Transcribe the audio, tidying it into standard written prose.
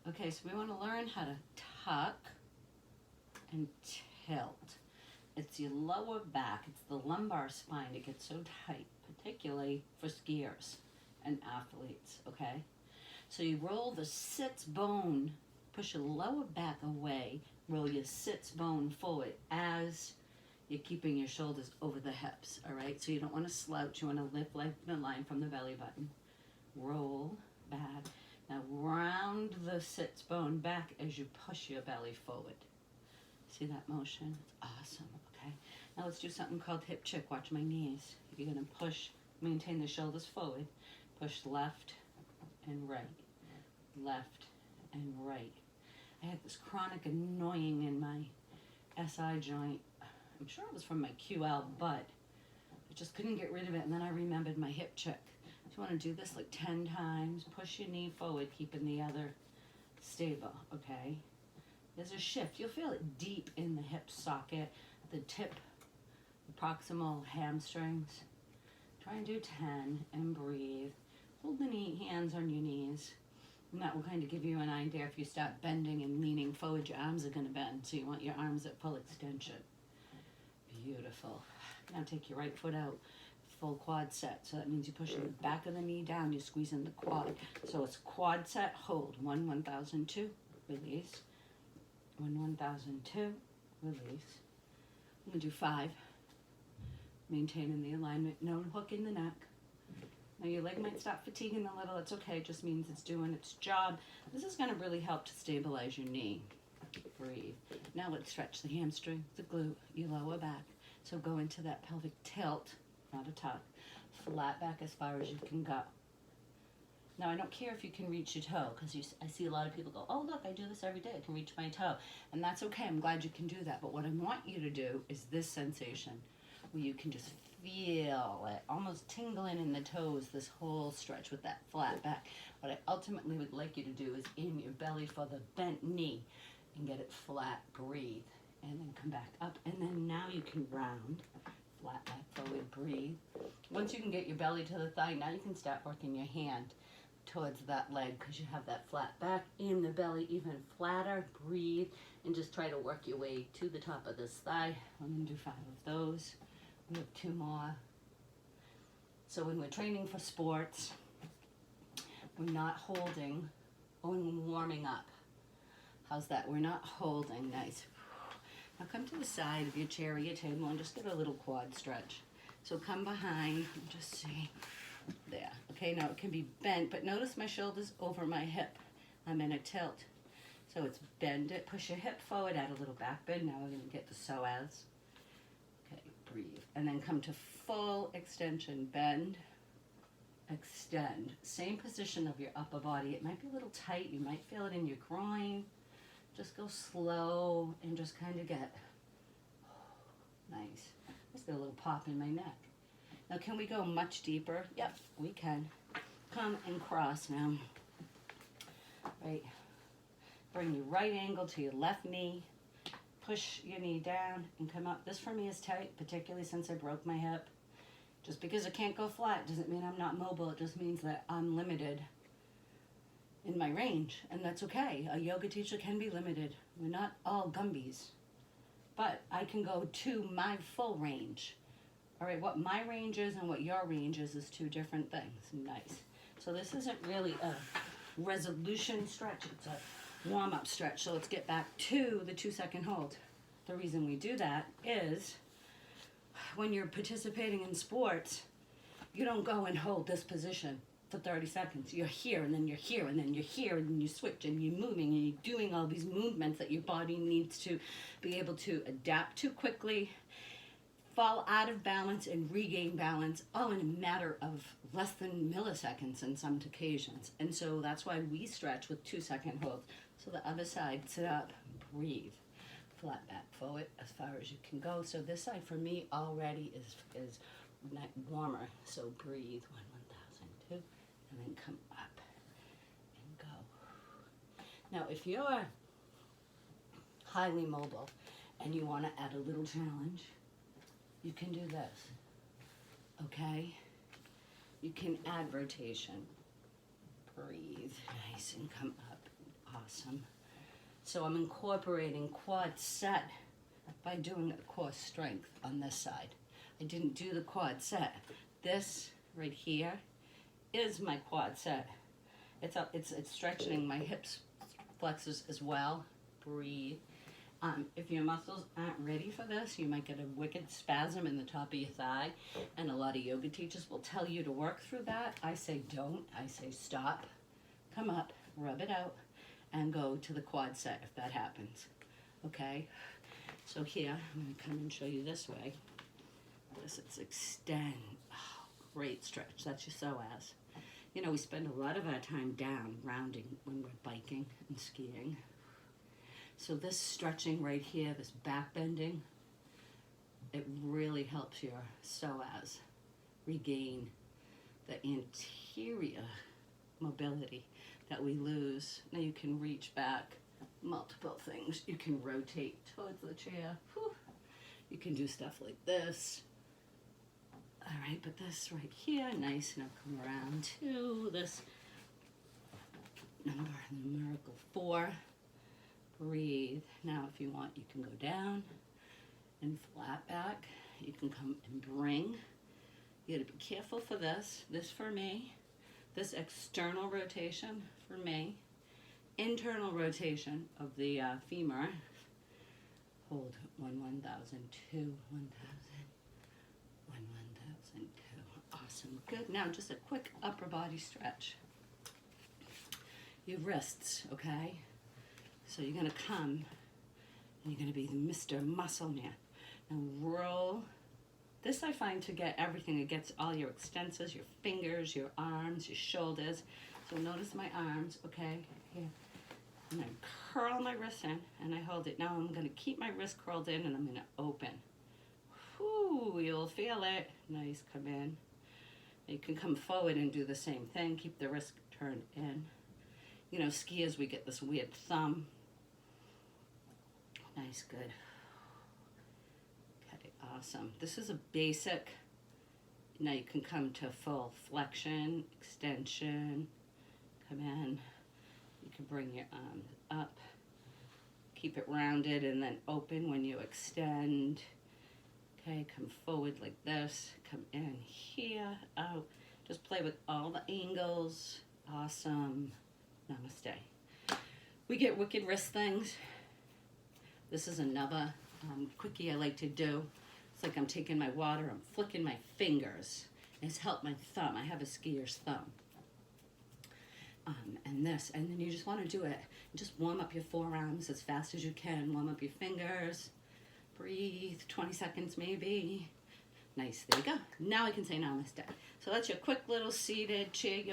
Okay, so we want to learn how to tuck and tilt. It's your lower back, it's the lumbar spine. It gets so tight, particularly for skiers and athletes, okay? So you roll the sits bone, push your lower back away, roll your sits bone forward as you're keeping your shoulders over the hips, all right? So you don't want to slouch, you want to lift like the line from the belly button. Roll back. Now round the sits bone back as you push your belly forward. See that motion? It's awesome, okay? Now let's do something called hip chick. Watch my knees. You're gonna push, maintain the shoulders forward, push left and right, left and right. I had this chronic annoying in my SI joint. I'm sure it was from my QL, but I just couldn't get rid of it, and then I remembered my hip chick. You want to do this like 10 times. Push your knee forward, keeping the other stable, okay? There's a shift. You'll feel it deep in the hip socket, the tip, the proximal hamstrings. Try and do 10 and breathe. Hold the hands on your knees. And that will kind of give you an idea. If you start bending and leaning forward, your arms are going to bend. So you want your arms at full extension. Beautiful. Now take your right foot out. Full quad set. So that means you're pushing the back of the knee down, you're squeezing the quad. So it's quad set, hold. 1, 1002, release. 1, 1002, release. I'm going to do 5. Maintaining the alignment, no hook in the neck. Now your leg might stop fatiguing a little, it's okay, it just means it's doing its job. This is going to really help to stabilize your knee. Breathe. Now let's stretch the hamstring, the glute, your lower back. So go into that pelvic tilt. Not a tuck. Flat back as far as you can go. Now, I don't care if you can reach your toe, because I see a lot of people go, oh, look, I do this every day. I can reach my toe. And that's okay. I'm glad you can do that. But what I want you to do is this sensation, where you can just feel it almost tingling in the toes, this whole stretch with that flat back. What I ultimately would like you to do is in your belly for the bent knee and get it flat. Breathe. And then come back up. And then now you can round. Flat back forward, breathe. Once you can get your belly to the thigh, now you can start working your hand towards that leg because you have that flat back and the belly even flatter. Breathe and just try to work your way to the top of this thigh. I'm going to do 5 of those. We have 2 more. So when we're training for sports, we're not holding when we're warming up. How's that? We're not holding. Nice. Now come to the side of your chair or your table and just get a little quad stretch. So come behind and just see. There. Okay, now it can be bent, but notice my shoulder's over my hip. I'm in a tilt. So it's bend it, push your hip forward, add a little back bend. Now we're going to get the psoas. Okay, breathe. And then come to full extension. Bend, extend. Same position of your upper body. It might be a little tight. You might feel it in your groin. Just go slow and just kind of get, nice. Just get a little pop in my neck. Now can we go much deeper? Yep, we can. Come and cross now. Right. Bring your right ankle to your left knee. Push your knee down and come up. This for me is tight, particularly since I broke my hip. Just because I can't go flat doesn't mean I'm not mobile. It just means that I'm limited in my range, and that's okay. A yoga teacher can be limited. We're not all Gumbies, but I can go to my full range. All right, what my range is and what your range is 2 different things. Nice. So this isn't really a resolution stretch, it's a warm-up stretch. So let's get back to the 2-second hold. The reason we do that is when you're participating in sports, you don't go and hold this position for 30 seconds. You're here, and then you're here, and then you're here, and then you switch, and you're moving, and you're doing all these movements that your body needs to be able to adapt to quickly, fall out of balance, and regain balance, all in a matter of less than milliseconds in some occasions. And so that's why we stretch with 2-second holds. So the other side, sit up, breathe. Flat back forward as far as you can go. So this side for me already is warmer. So breathe. 1, 1002. And then come up and go. Now, if you're highly mobile and you want to add a little challenge, you can do this, okay? You can add rotation. Breathe, nice, and come up. Awesome. So I'm incorporating quad set by doing a core strength on this side. I didn't do the quad set. This right here is my quad set. It's stretching my hips flexors as well. Breathe. If your muscles aren't ready for this, you might get a wicked spasm in the top of your thigh, and a lot of yoga teachers will tell you to work through that. I say don't. I say stop, come up, rub it out, and go to the quad set if that happens. Okay? So here, I'm going to come and show you this way. This is extend. Oh, great stretch. That's your psoas. You know, we spend a lot of our time down, rounding when we're biking and skiing. So this stretching right here, this back bending, it really helps your psoas regain the anterior mobility that we lose. Now you can reach back multiple things. You can rotate towards the chair. Whew. You can do stuff like this. All right, but this right here, nice. Now come around to this numerical 4. Breathe. Now if you want, you can go down and flat back. You can come and bring. You gotta be careful for this. This for me. This external rotation for me. Internal rotation of the femur. Hold 1,000, 2, 1,000, 1,000, 2. Awesome. Good. Now just a quick upper body stretch. Your wrists, okay? So you're going to come, and you're going to be Mr. Muscle Man. Now roll. This I find to get everything. It gets all your extensors, your fingers, your arms, your shoulders. So notice my arms, okay? Here. And I curl my wrist in, and I hold it. Now I'm going to keep my wrist curled in, and I'm going to open. Whoo, you'll feel it. Nice, come in. You can come forward and do the same thing. Keep the wrist turned in. You know, skiers, we get this weird thumb. Nice, good. Okay, awesome. This is a basic. Now you can come to full flexion, extension. Come in. You can bring your arms up. Keep it rounded and then open when you extend. Okay, come forward like this. Come in here, out. Just play with all the angles. Awesome. Namaste. We get wicked wrist things. This is another quickie I like to do. It's like I'm taking my water, I'm flicking my fingers. It's helped my thumb. I have a skier's thumb. And this, and then you just want to do it. Just warm up your forearms as fast as you can. Warm up your fingers. Breathe, 20 seconds maybe. Nice, there you go. Now I can say namaste. So that's your quick little seated chair yoga.